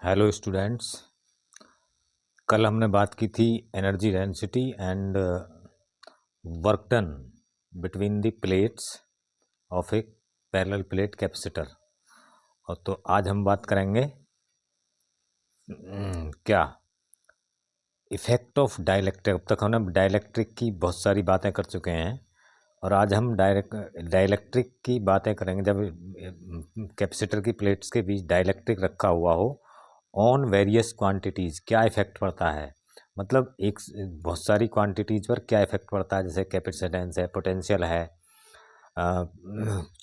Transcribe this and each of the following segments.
Hello students. कल हमने बात की थी energy density and work done between the plates of A parallel plate capacitor. और तो आज हम बात करेंगे क्या इफेक्ट ऑफ डाइलेक्ट्रिक। अब तक हमने डाइलेक्ट्रिक की बहुत सारी बातें कर चुके हैं और आज हम डाइलेक्ट्रिक की बातें करेंगे। जब कैपेसिटर की प्लेट्स के बीच डाइलेक्ट्रिक रखा हुआ हो ऑन वेरियस क्वांटिटीज़ क्या इफेक्ट पड़ता है, मतलब एक बहुत सारी क्वांटिटीज़ पर क्या इफेक्ट पड़ता है। जैसे कैपेसिटेंस है, पोटेंशियल है,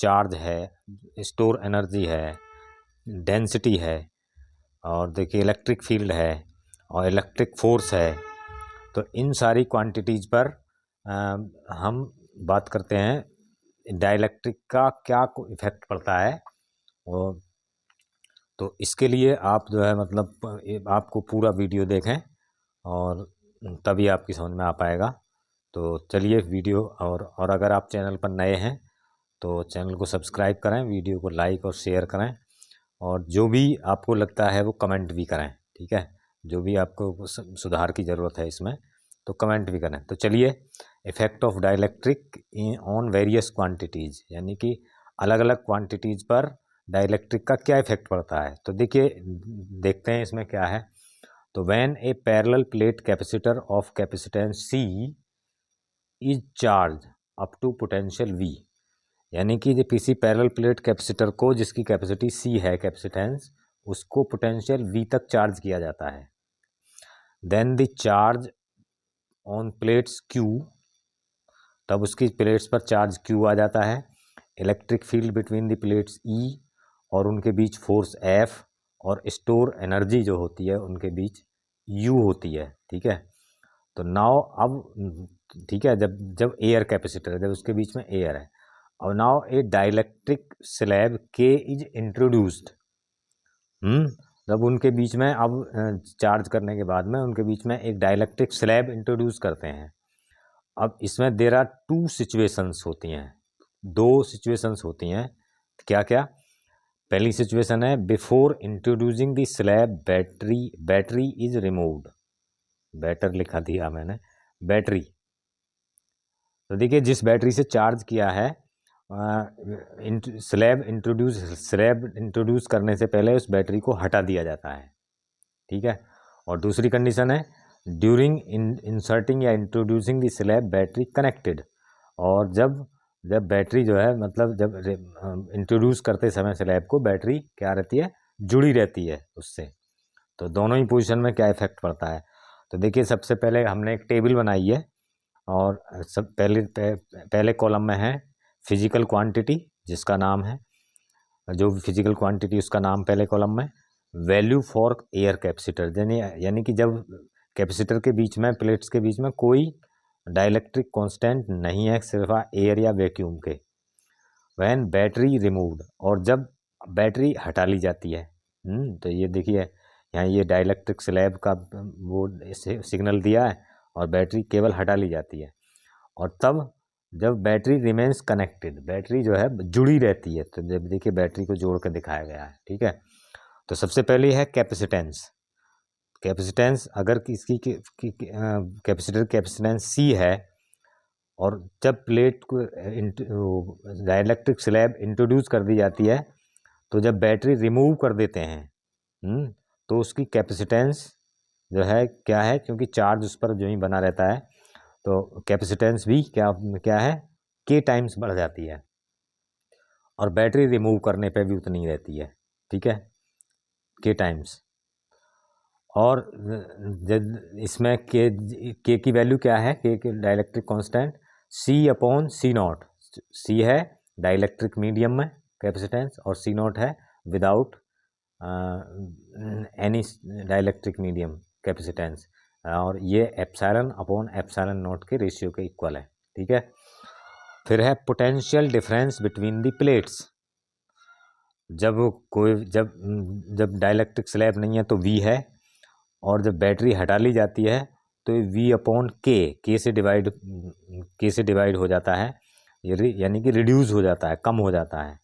चार्ज है, स्टोर एनर्जी है, डेंसिटी है, और देखिए इलेक्ट्रिक फील्ड है और इलेक्ट्रिक फोर्स है। तो इन सारी क्वांटिटीज़ पर हम बात करते हैं डाइलेक्ट्रिक का क्या इफेक्ट पड़ता है। और तो इसके लिए आप जो है मतलब आपको पूरा वीडियो देखें और तभी आपकी समझ में आ पाएगा। तो चलिए वीडियो और अगर आप चैनल पर नए हैं तो चैनल को सब्सक्राइब करें, वीडियो को लाइक और शेयर करें, और जो भी आपको लगता है वो कमेंट भी करें। ठीक है, जो भी आपको सुधार की ज़रूरत है इसमें तो कमेंट भी करें। तो चलिए, effect of dielectric on various quantities, यानी कि अलग अलग क्वांटिटीज़ पर डाइलेक्ट्रिक का क्या इफेक्ट पड़ता है। तो देखिए, देखते हैं इसमें क्या है। तो when a parallel plate capacitor of capacitance C is charge up to potential V, यानी कि जो किसी पैरेलल प्लेट कैपेसिटर को जिसकी कैपेसिटी C है कैपेसिटेंस, उसको पोटेंशियल V तक चार्ज किया जाता है। Then the charge on plates Q, तब उसकी प्लेट्स पर चार्ज Q आ जाता है। Electric field between the plates E, और उनके बीच फोर्स F, और स्टोर एनर्जी जो होती है उनके बीच U होती है। ठीक है, तो नाउ अब ठीक है, जब जब एयर कैपेसिटर है, जब उसके बीच में एयर है, और now A dielectric slab K is introduced. जब उनके बीच में अब चार्ज करने के बाद में उनके बीच में एक डाइलेक्ट्रिक स्लैब इंट्रोड्यूस करते हैं। अब इसमें देर आर टू सिचुएशंस होती हैं, दो सिचुएशंस होती हैं। क्या क्या? पहली सिचुएशन है before introducing the slab battery is removed. Batter लिखा दिया मैंने, बैटरी। तो देखिए, जिस बैटरी से चार्ज किया है, स्लैब इंट्रोड्यूस करने से पहले उस बैटरी को हटा दिया जाता है। ठीक है, और दूसरी कंडीशन है ड्यूरिंग इंसर्टिंग या introducing the slab battery connected. और जब जब बैटरी जो है मतलब जब इंट्रोड्यूस करते समय स्लैब को बैटरी क्या रहती है, जुड़ी रहती है उससे। तो दोनों ही पोजीशन में क्या इफेक्ट पड़ता है। तो देखिए, सबसे पहले हमने एक टेबल बनाई है और सब पहले कॉलम में है फिजिकल क्वांटिटी, जिसका नाम है जो फिजिकल क्वांटिटी उसका नाम पहले कॉलम में। वैल्यू फॉर एयर कैपेसिटर, यानी कि जब कैपेसिटर के बीच में प्लेट्स के बीच में कोई डाइलेक्ट्रिक कांस्टेंट नहीं है, सिर्फ एयर या वैक्यूम के। वैन बैटरी रिमूव्ड, और जब बैटरी हटा ली जाती है। तो ये देखिए, यहाँ ये डाइलेक्ट्रिक स्लैब का वो सिग्नल दिया है और बैटरी केवल हटा ली जाती है। और तब जब बैटरी रिमेन्स कनेक्टेड, बैटरी जो है जुड़ी रहती है। तो जब देखिए बैटरी को जोड़ कर दिखाया गया है। ठीक है, तो सबसे पहले है कैपेसिटेंस। कैपेसिटेंस अगर किसकी कैपेसिटर कैपेसिटेंस C है, और जब प्लेट को डाइलेक्ट्रिक स्लैब इंट्रोड्यूस कर दी जाती है, तो जब बैटरी रिमूव कर देते हैं तो उसकी कैपेसिटेंस जो है क्या है, क्योंकि चार्ज उस पर जो ही बना रहता है तो कैपेसिटेंस भी क्या क्या है, K टाइम्स बढ़ जाती है। और बैटरी रिमूव करने पे भी उतनी रहती है। ठीक है, K टाइम्स। और इसमें के की वैल्यू क्या है, के डाइलेक्ट्रिक कांस्टेंट C/C0। C है डाइलेक्ट्रिक मीडियम में कैपेसिटेंस, और C0 है without any dielectric medium capacitance, और ये ε/ε0 के रेशियो के इक्वल है। ठीक है, फिर है potential difference between the plates. जब डाइलेक्ट्रिक स्लैब नहीं है तो V है, और जब बैटरी हटा ली जाती है तो V/K से डिवाइड हो जाता है, यानी कि रिड्यूस हो जाता है, कम हो जाता है।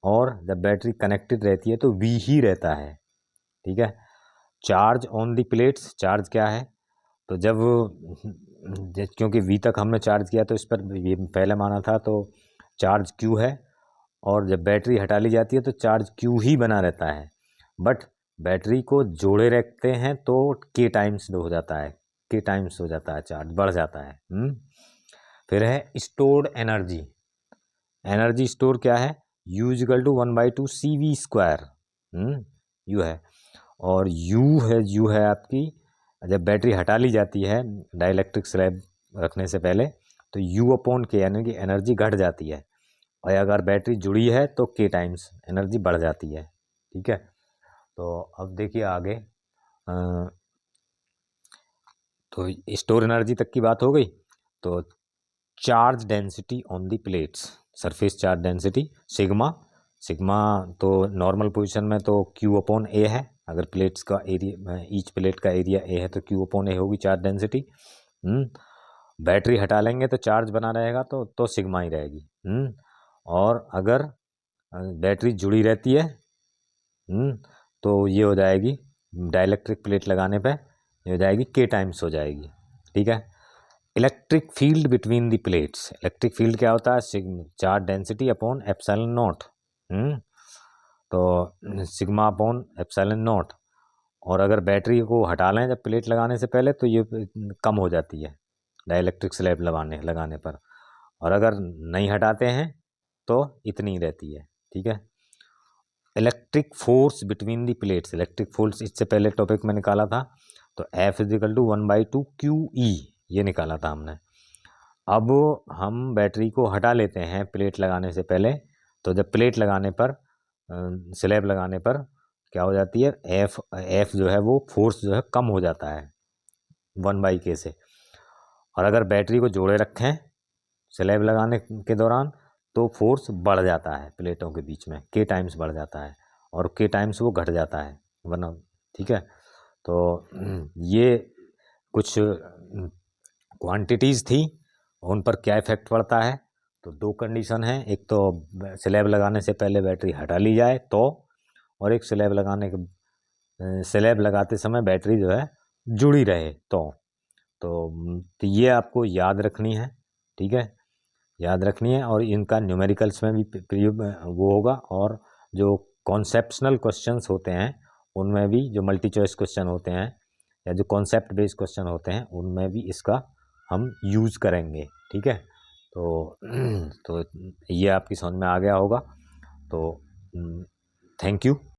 और जब बैटरी कनेक्टेड रहती है तो V ही रहता है। ठीक है, charge on the plates, charge क्या है, तो जब क्योंकि V तक हमने चार्ज किया तो इस पर ये पहले माना था, तो चार्ज Q है, और जब बैटरी हटा ली जाती है तो चार्ज Q ही बना रहता है, बट बैटरी को जोड़े रखते हैं तो K टाइम्स हो जाता है, K टाइम्स हो जाता है, चार्ज बढ़ जाता है। फिर है स्टोर्ड एनर्जी, एनर्जी स्टोर क्या है, U equal to 1/2 CV², U है, और U है आपकी, जब बैटरी हटा ली जाती है डाइलेक्ट्रिक स्लैब रखने से पहले तो U/K यानी कि एनर्जी घट जाती है, और अगर बैटरी जुड़ी है तो K टाइम्स एनर्जी बढ़ जाती है। ठीक है, तो अब देखिए आगे, तो स्टोर एनर्जी तक की बात हो गई। तो charge density on the plates, surface charge density sigma, sigma तो नॉर्मल पोजीशन में तो Q/A है, अगर प्लेट्स का एरिया, ईच प्लेट का एरिया A है तो Q/A होगी चार्ज डेंसिटी। बैटरी हटा लेंगे तो चार्ज बना रहेगा तो सिग्मा ही रहेगी। और अगर बैटरी जुड़ी रहती है तो ये हो जाएगी, डाइलेक्ट्रिक प्लेट लगाने पे ये हो जाएगी K टाइम्स हो जाएगी। ठीक है, electric field between the plates, electric field क्या होता है, charge density upon epsilon not, तो सिग्मा अपॉन एप्सिलॉन नॉट, और अगर बैटरी को हटा लें जब प्लेट लगाने से पहले तो ये कम हो जाती है डाइलेक्ट्रिक स्लैब लगाने पर, और अगर नहीं हटाते हैं तो इतनी रहती है। ठीक है, electric force between the plates, electric force इससे पहले टॉपिक में निकाला था, तो F इक्वल टू 1/2 QE ये निकाला था हमने। अब हम बैटरी को हटा लेते हैं प्लेट लगाने से पहले, तो जब प्लेट लगाने पर, स्लैब लगाने पर क्या हो जाती है, F जो है वो फोर्स जो है कम हो जाता है 1/K से, और अगर बैटरी को जोड़े रखें स्लैब लगाने के दौरान तो फोर्स बढ़ जाता है प्लेटों के बीच में, K टाइम्स बढ़ जाता है, और K टाइम्स वो घट जाता है वरना। ठीक है, तो ये कुछ क्वांटिटीज़ थी, उन पर क्या इफेक्ट पड़ता है, तो दो कंडीशन है, एक तो स्लैब लगाने से पहले बैटरी हटा ली जाए तो, और एक स्लैब लगाते समय बैटरी जो है जुड़ी रहे तो ये आपको याद रखनी है। ठीक है, याद रखनी है, और इनका न्यूमेरिकल्स में भी वो होगा, और जो कॉन्सेप्शनल क्वेश्चंस होते हैं उनमें भी, जो मल्टी चॉइस क्वेश्चन होते हैं या जो कॉन्सेप्ट बेस्ड क्वेश्चन होते हैं उनमें भी इसका हम यूज़ करेंगे। ठीक है, तो ये आपकी समझ में आ गया होगा, तो थैंक यू।